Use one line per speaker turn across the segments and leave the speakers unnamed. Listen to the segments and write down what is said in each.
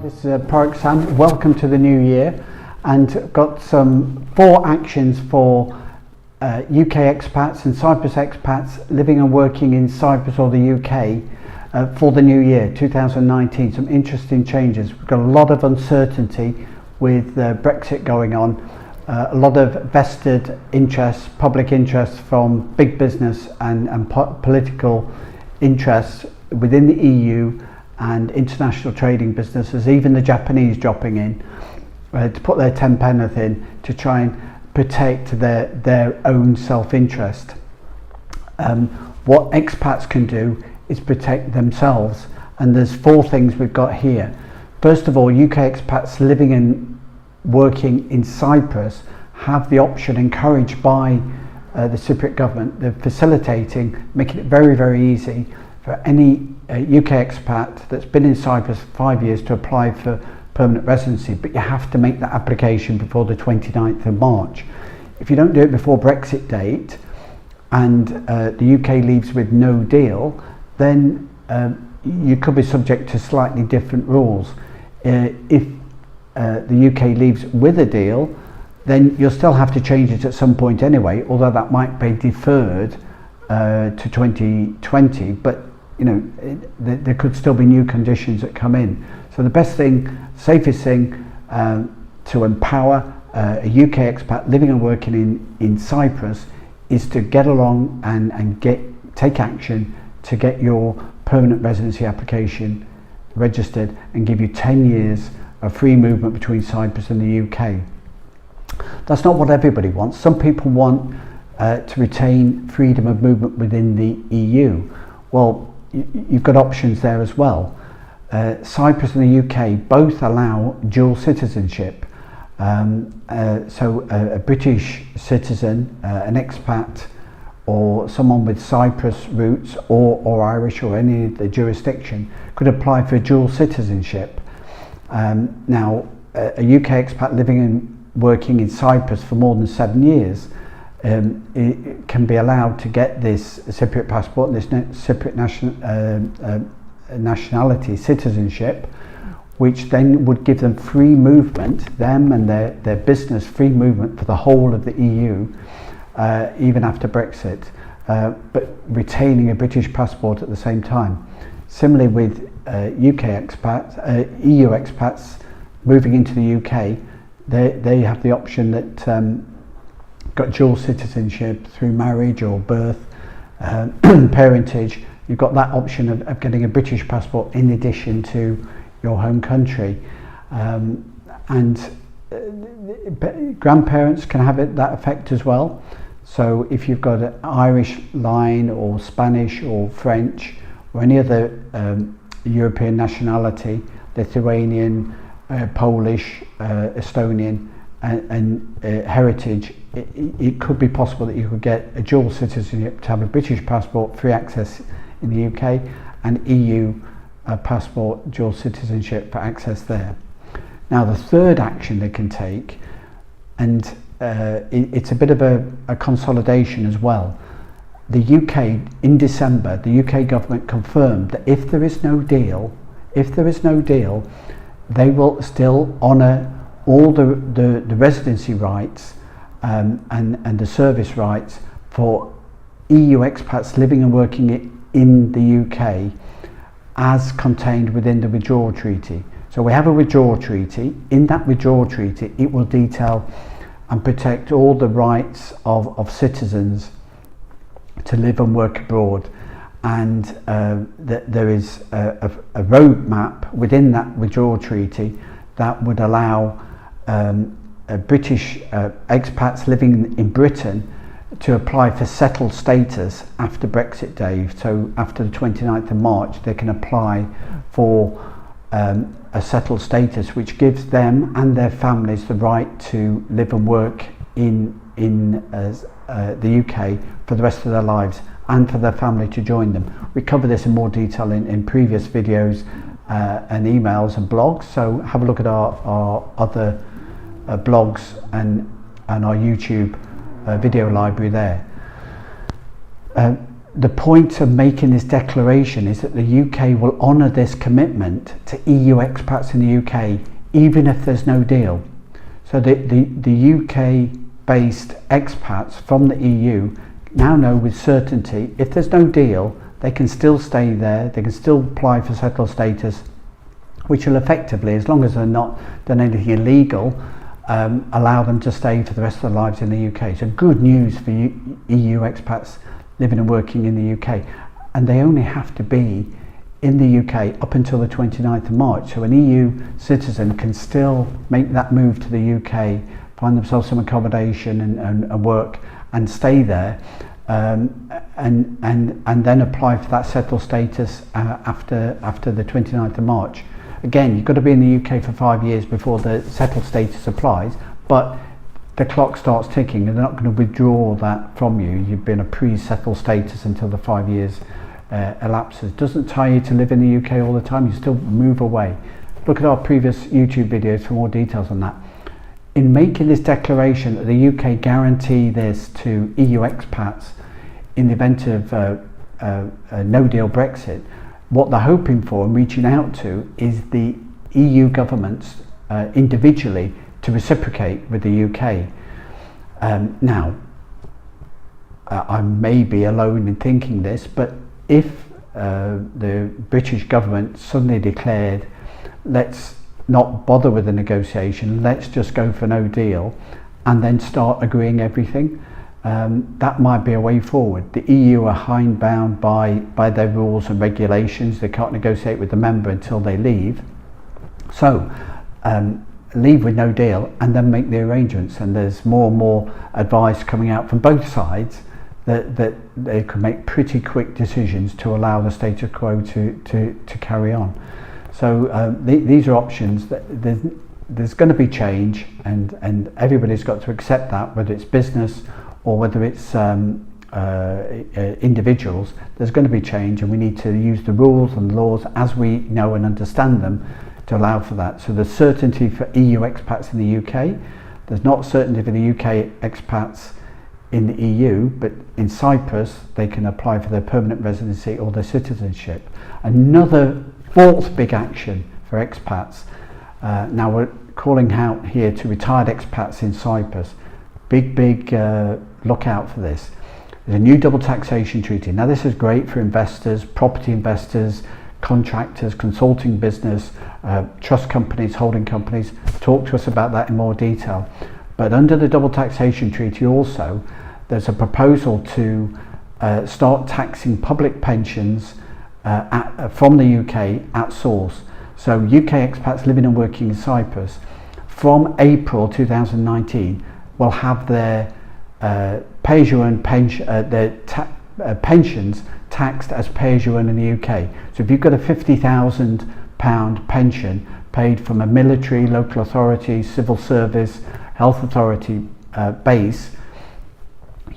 this is Park Sam. Welcome to the new year, and got some 4 actions for UK expats and Cyprus expats living and working in Cyprus or the UK for the new year 2019. Some interesting changes. We've got a lot of uncertainty with Brexit going on, a lot of vested interests, public interests from big business and political interests within the EU and international trading businesses, even the Japanese dropping in to put their 10 penneth in to try and protect their own self-interest. What expats can do is protect themselves, and there's 4 things we've got here. First of all, UK expats living and working in Cyprus have the option, encouraged by the Cypriot government. They're facilitating, making it very, very easy for any UK expat that's been in Cyprus for 5 years to apply for permanent residency, but you have to make that application before the 29th of March. If you don't do it before Brexit date and the UK leaves with no deal, then you could be subject to slightly different rules. If the UK leaves with a deal, then you'll still have to change it at some point anyway, although that might be deferred to 2020, but you know, there could still be new conditions that come in. So the best thing, safest thing to empower a UK expat living and working in Cyprus is to get along and take action to get your permanent residency application registered and give you 10 years of free movement between Cyprus and the UK. That's not what everybody wants. Some people want to retain freedom of movement within the EU. Well, you've got options there as well. Cyprus and the UK both allow dual citizenship. So a British citizen, an expat, or someone with Cyprus roots or Irish or any of the jurisdiction could apply for dual citizenship. Now, a UK expat living and working in Cyprus for more than 7 years it can be allowed to get this Cypriot passport and this Cypriot nationality, citizenship, which then would give them free movement, them and their business, free movement for the whole of the EU, even after Brexit, but retaining a British passport at the same time. Similarly with UK expats, EU expats moving into the UK, they have the option that got dual citizenship through marriage or birth, parentage. You've got that option of getting a British passport in addition to your home country. And grandparents can have that effect as well. So if you've got an Irish line or Spanish or French or any other European nationality, Lithuanian, Polish, Estonian, and heritage, it could be possible that you could get a dual citizenship to have a British passport, free access in the UK, and EU passport, dual citizenship for access there. Now the third action they can take, and it's a bit of a consolidation as well. The UK, in December, the UK government confirmed that if there is no deal, they will still honour all the residency rights and the service rights for EU expats living and working in the UK as contained within the withdrawal treaty. So we have a withdrawal treaty. In that withdrawal treaty, it will detail and protect all the rights of citizens to live and work abroad, and there is a roadmap within that withdrawal treaty that would allow British expats living in Britain to apply for settled status after Brexit Day. So after the 29th of March, they can apply for a settled status, which gives them and their families the right to live and work in the UK for the rest of their lives, and for their family to join them. We cover this in more detail in previous videos and emails and blogs, so have a look at our other blogs and our YouTube video library there. the point of making this declaration is that the UK will honour this commitment to EU expats in the UK, even if there's no deal. So the UK-based expats from the EU now know with certainty, if there's no deal, they can still stay there, they can still apply for settled status, which will effectively, as long as they're not done anything illegal, allow them to stay for the rest of their lives in the UK. So good news for EU expats living and working in the UK, and they only have to be in the UK up until the 29th of March. So an EU citizen can still make that move to the UK, find themselves some accommodation and work and stay there, and then apply for that settled status after the 29th of March. Again, you've got to be in the UK for 5 years before the settled status applies, but the clock starts ticking and they're not going to withdraw that from you. You've been a pre-settled status until the 5 years elapses. Doesn't tie you to live in the UK all the time, you still move away. Look at our previous YouTube videos for more details on that. In making this declaration that the UK guarantee this to EU expats in the event of a no-deal Brexit, what they're hoping for and reaching out to is the EU governments individually to reciprocate with the UK. Now, I may be alone in thinking this, but if the British government suddenly declared, let's not bother with the negotiation, let's just go for no deal, and then start agreeing everything, that might be a way forward. The EU are hidebound by their rules and regulations. They can't negotiate with the member until they leave. So leave with no deal and then make the arrangements, and there's more and more advice coming out from both sides that they could make pretty quick decisions to allow the status quo to carry on. So these are options. That there's going to be change, and everybody's got to accept that, whether it's business or whether it's individuals. There's going to be change, and we need to use the rules and laws as we know and understand them to allow for that. So there's certainty for EU expats in the UK. There's not certainty for the UK expats in the EU, but in Cyprus they can apply for their permanent residency or their citizenship. Another fourth big action for expats. Now we're calling out here to retired expats in Cyprus. Big look out for this. There's a new double taxation treaty. Now this is great for investors, property investors, contractors, consulting business, trust companies, holding companies. Talk to us about that in more detail. But under the double taxation treaty also, there's a proposal to start taxing public pensions from the UK at source. So UK expats living and working in Cyprus from April 2019 will have their pay-as-you-earn pensions taxed as pay-as-you-earn in the UK. So if you've got a £50,000 pension paid from a military, local authority, civil service, health authority base,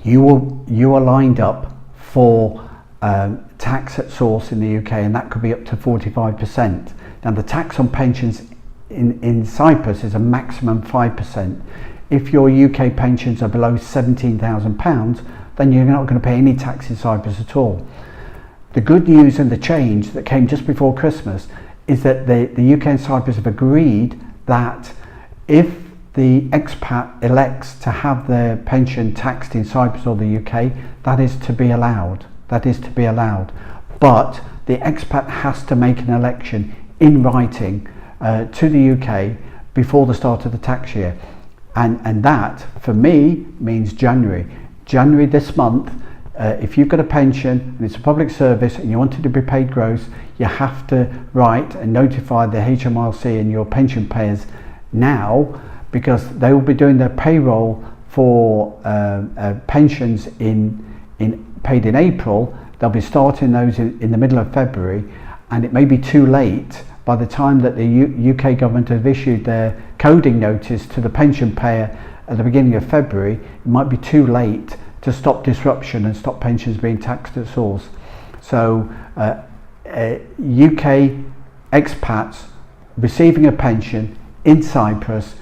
you are lined up for tax at source in the UK, and that could be up to 45%. Now the tax on pensions in Cyprus is a maximum 5%. If your UK pensions are below £17,000, then you're not going to pay any tax in Cyprus at all. The good news and the change that came just before Christmas is that the UK and Cyprus have agreed that if the expat elects to have their pension taxed in Cyprus or the UK, that is to be allowed. That is to be allowed. But the expat has to make an election in writing to the UK before the start of the tax year. And that, for me, means January. January this month, if you've got a pension and it's a public service and you want it to be paid gross, you have to write and notify the HMRC and your pension payers now, because they will be doing their payroll for pensions paid in April. They'll be starting those in the middle of February, and it may be too late by the time that the UK government have issued their coding notice to the pension payer at the beginning of February. It might be too late to stop disruption and stop pensions being taxed at source. So UK expats receiving a pension in Cyprus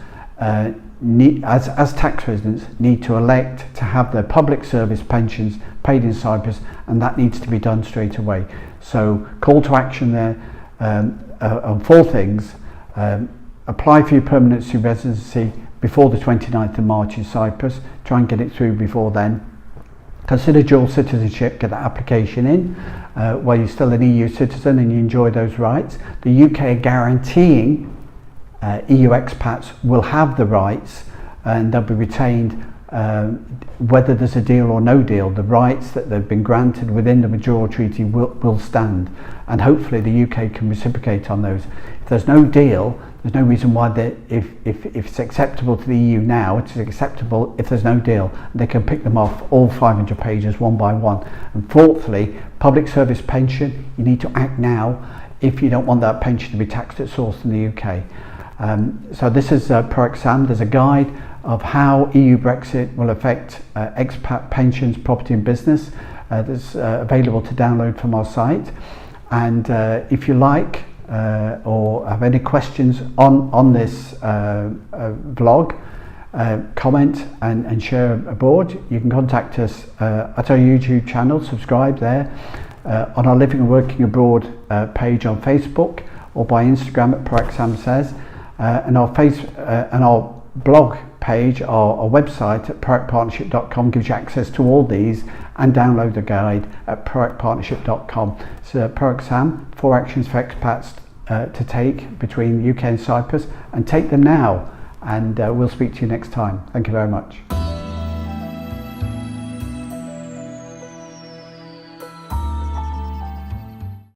as tax residents, need to elect to have their public service pensions paid in Cyprus, and that needs to be done straight away. So call to action there on 4 things. Apply for your permanency residency before the 29th of March in Cyprus. Try and get it through before then. Consider dual citizenship, get that application in while you're still an EU citizen and you enjoy those rights. The UK are guaranteeing EU expats will have the rights and they'll be retained whether there's a deal or no deal. The rights that they've been granted within the withdrawal treaty will stand, and hopefully the UK can reciprocate on those. If there's no deal, there's no reason why if it's acceptable to the EU now, it's acceptable if there's no deal. They can pick them off, all 500 pages, one by one. And fourthly, public service pension, you need to act now if you don't want that pension to be taxed at source in the UK. So this is ProExam. There's a guide of how EU Brexit will affect expat pensions, property and business. That's available to download from our site. And if you like or have any questions on this vlog, comment and share aboard. You can contact us at our YouTube channel, subscribe there, on our Living and Working Abroad page on Facebook, or by Instagram at ProExam Says. And our blog page, our website at proactpartnership.com gives you access to all these, and download the guide at proactpartnership.com. So ProExam, 4 actions for expats to take between UK and Cyprus, and take them now, and we'll speak to you next time. Thank you very much.